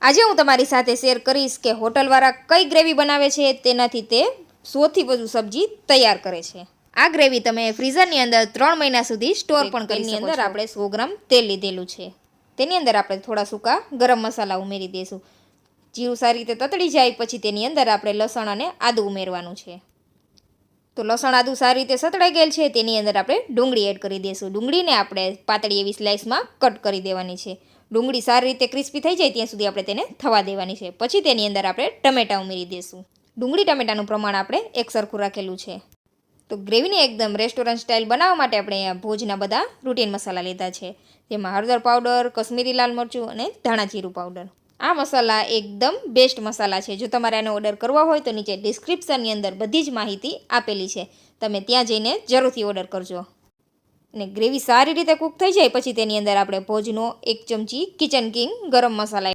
આજે હું તમારી સાથે શેર કરીશ કે હોટલવાળા કઈ ગ્રેવી બનાવે છે તેનાથી તે 100થી વધુ સબ્જી તૈયાર કરે છે। આ ગ્રેવી તમે ફ્રીઝરની અંદર 3 મહિના સુધી સ્ટોર પણ કરી શકો છો। અંદર આપણે 100 ગ્રામ તેલ લીધેલું છે, તેની અંદર આપણે થોડા સૂકા ગરમ મસાલા ઉમેરી દઈશું। જીરું સારી રીતે તતડી જાય પછી તેની અંદર આપણે લસણ અને આદું ઉમેરવાનું છે। તો લસણ આદું સારી રીતે સતળાઈ ગયેલ છે, તેની અંદર આપણે ડુંગળી એડ કરી દઈશું। ડુંગળીને આપણે પાતળી એવી સ્લાઇસમાં કટ કરી દેવાની છે। ડુંગળી સારી રીતે ક્રિસ્પી થઈ જાય ત્યાં સુધી આપણે તેને થવા દેવાની છે। પછી તેની અંદર આપણે ટમેટાં ઉમેરી દઈશું। ડુંગળી ટમેટાનું પ્રમાણ આપણે એકસરખું રાખેલું છે। તો ગ્રેવીને એકદમ રેસ્ટોરન્ટ સ્ટાઇલ બનાવવા માટે આપણે અહીંયા ભોજના બધા રૂટીન મસાલા લીધા છે, જેમાં હળદર પાવડર, કશ્મીરી લાલ મરચું અને ધાણા જીરું પાવડર। આ મસાલા એકદમ બેસ્ટ મસાલા છે। જો તમારે આનો ઓર્ડર કરવા હોય તો નીચે ડિસ્ક્રિપ્શનની અંદર બધી જ માહિતી આપેલી છે, તમે ત્યાં જઈને જરૂરથી ઓર્ડર કરજો। અને ગ્રેવી સારી રીતે કૂક થઈ જાય પછી તેની અંદર આપણે ભોજનો 1 ચમચી કિચન કિંગ ગરમ મસાલા